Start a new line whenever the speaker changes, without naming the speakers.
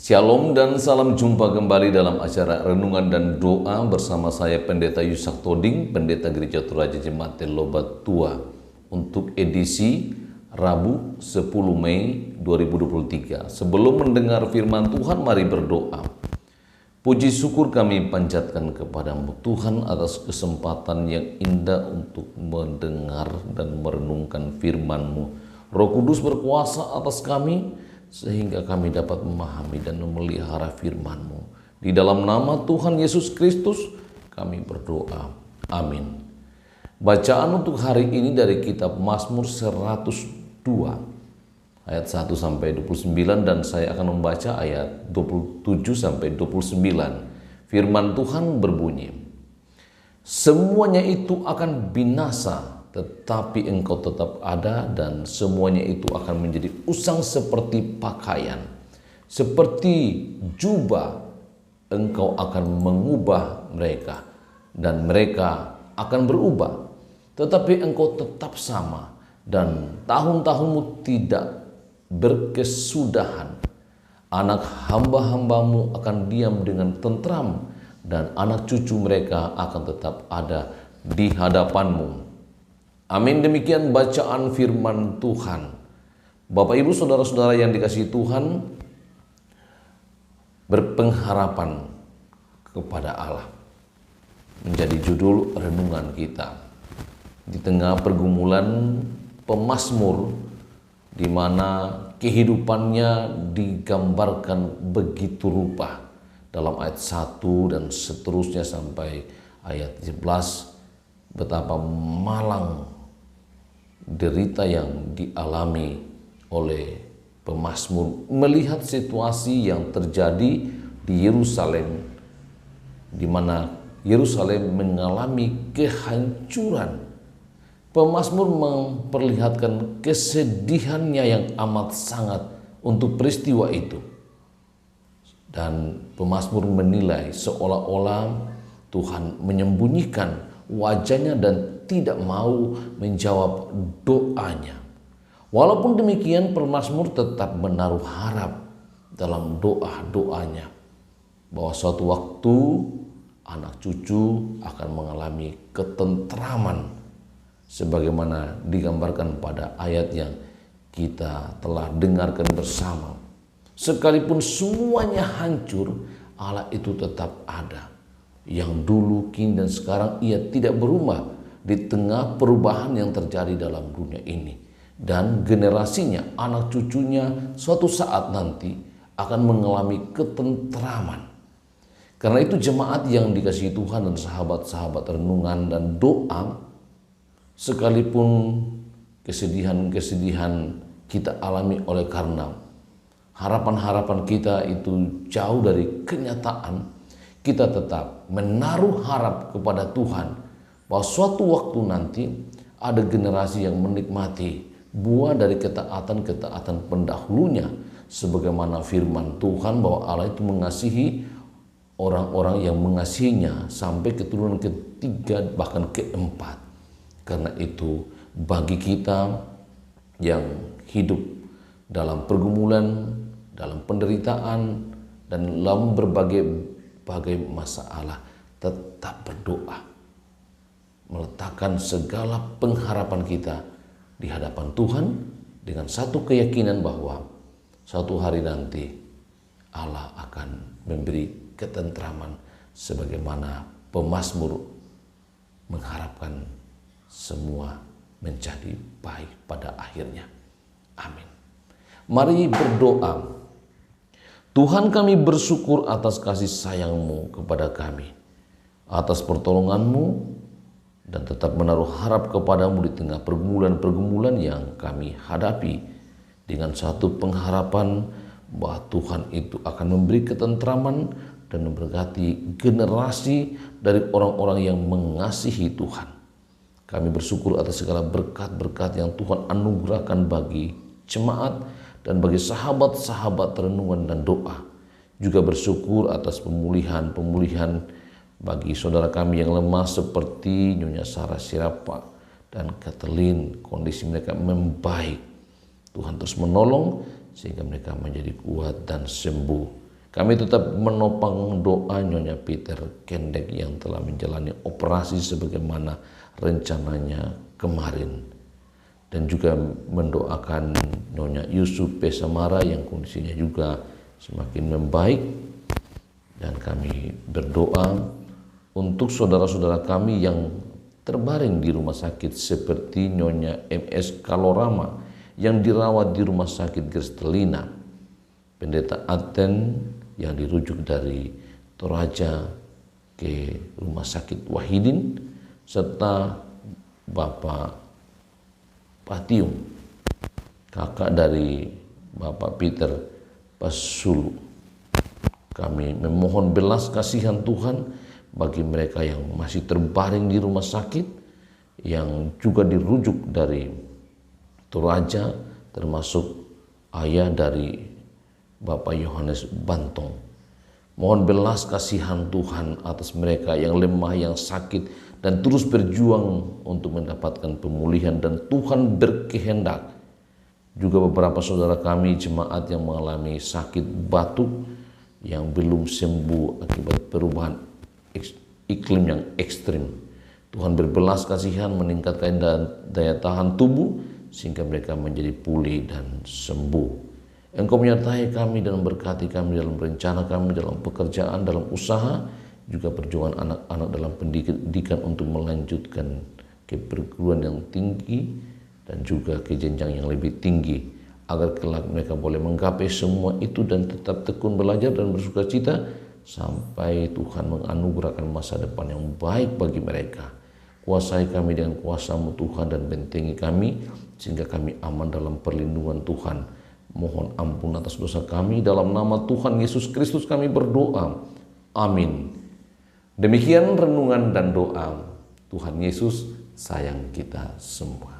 Shalom dan salam jumpa kembali dalam acara Renungan dan Doa bersama saya Pendeta Yusak Toding, Pendeta Gereja Toraja Jemaat Lobat Tua untuk edisi Rabu 10 Mei 2023. Sebelum mendengar firman Tuhan, mari berdoa. Puji syukur kami panjatkan kepadamu Tuhan atas kesempatan yang indah untuk mendengar dan merenungkan firman-Mu. Roh Kudus berkuasa atas kami, sehingga kami dapat memahami dan memelihara firman-Mu. Di dalam nama Tuhan Yesus Kristus kami berdoa. Amin. Bacaan untuk hari ini dari kitab Mazmur 102 ayat 1 sampai 29 dan saya akan membaca ayat 27 sampai 29. Firman Tuhan berbunyi, "Semuanya itu akan binasa, tetapi engkau tetap ada, dan semuanya itu akan menjadi usang seperti pakaian. Seperti jubah, engkau akan mengubah mereka, dan mereka akan berubah. Tetapi engkau tetap sama, dan tahun-tahunmu tidak berkesudahan. Anak hamba-hambamu akan diam dengan tentram, dan anak cucu mereka akan tetap ada di hadapanmu." Amin. Demikian bacaan firman Tuhan. Bapak Ibu saudara-saudara yang dikasihi Tuhan, berpengharapan kepada Allah menjadi judul renungan kita. Di tengah pergumulan pemazmur di mana kehidupannya digambarkan begitu rupa dalam ayat 1 dan seterusnya sampai ayat 11, betapa malang derita yang dialami oleh pemazmur melihat situasi yang terjadi di Yerusalem, di mana Yerusalem mengalami kehancuran. Pemazmur memperlihatkan kesedihannya yang amat sangat untuk peristiwa itu, dan pemazmur menilai seolah-olah Tuhan menyembunyikan wajahnya dan tidak mau menjawab doanya. Walaupun demikian, pemazmur tetap menaruh harap dalam doa-doanya bahwa suatu waktu anak cucu akan mengalami ketentraman sebagaimana digambarkan pada ayat yang kita telah dengarkan bersama. Sekalipun semuanya hancur, Allah itu tetap ada. Yang dulu, kini, dan sekarang ia tidak berubah di tengah perubahan yang terjadi dalam dunia ini. Dan generasinya, anak cucunya suatu saat nanti akan mengalami ketentraman. Karena itu jemaat yang dikasihi Tuhan dan sahabat-sahabat renungan dan doa, sekalipun kesedihan-kesedihan kita alami oleh karena harapan-harapan kita itu jauh dari kenyataan, kita tetap menaruh harap kepada Tuhan bahwa suatu waktu nanti ada generasi yang menikmati buah dari ketaatan-ketaatan pendahulunya, sebagaimana firman Tuhan bahwa Allah itu mengasihi orang-orang yang mengasihinya sampai keturunan ketiga bahkan keempat. Karena itu bagi kita yang hidup dalam pergumulan, dalam penderitaan, dan dalam berbagai masalah, tetap berdoa, meletakkan segala pengharapan kita di hadapan Tuhan dengan satu keyakinan bahwa suatu hari nanti Allah akan memberi ketentraman sebagaimana pemazmur mengharapkan semua menjadi baik pada akhirnya. Amin. Mari berdoa. Tuhan, kami bersyukur atas kasih sayang-Mu kepada kami, atas pertolongan-Mu, dan tetap menaruh harap kepadamu di tengah pergumulan-pergumulan yang kami hadapi dengan satu pengharapan bahwa Tuhan itu akan memberi ketentraman dan memberkati generasi dari orang-orang yang mengasihi Tuhan. Kami bersyukur atas segala berkat-berkat yang Tuhan anugerahkan bagi jemaat dan bagi sahabat-sahabat renungan dan doa. Juga bersyukur atas pemulihan bagi saudara kami yang lemah seperti Nyonya Sarah Sirapa dan Kathleen. Kondisi mereka membaik. Tuhan terus menolong sehingga mereka menjadi kuat dan sembuh. Kami tetap menopang doa Nyonya Peter Kendek yang telah menjalani operasi sebagaimana rencananya kemarin. Dan juga mendoakan Nyonya Yusuf Pesamara yang kondisinya juga semakin membaik. Dan kami berdoa untuk saudara-saudara kami yang terbaring di rumah sakit seperti Nyonya MS Kalorama yang dirawat di rumah sakit Gerstelina, Pendeta Aten yang dirujuk dari Toraja ke rumah sakit Wahidin, serta Bapak Patium, kakak dari Bapak Peter Pasulu. Kami memohon belas kasihan Tuhan bagi mereka yang masih terbaring di rumah sakit, yang juga dirujuk dari Toraja, termasuk ayah dari Bapak Yohanes Bantong. Mohon belas kasihan Tuhan atas mereka yang lemah, yang sakit, dan terus berjuang untuk mendapatkan pemulihan, dan Tuhan berkehendak. Juga beberapa saudara kami jemaat yang mengalami sakit batuk yang belum sembuh akibat perubahan iklim yang ekstrim. Tuhan berbelas kasihan, meningkatkan daya tahan tubuh sehingga mereka menjadi pulih dan sembuh. Engkau menyertai kami dan memberkati kami dalam rencana kami, dalam pekerjaan, dalam usaha, juga perjuangan anak-anak dalam pendidikan untuk melanjutkan ke perguruan yang tinggi dan juga ke jenjang yang lebih tinggi, agar kelak mereka boleh menggapai semua itu dan tetap tekun belajar dan bersukacita sampai Tuhan menganugerahkan masa depan yang baik bagi mereka. Kuasai kami dengan kuasa-Mu Tuhan dan bentengi kami sehingga kami aman dalam perlindungan Tuhan. Mohon ampun atas dosa kami, dalam nama Tuhan Yesus Kristus kami berdoa. Amin. Demikian renungan dan doa. Tuhan Yesus sayang kita semua.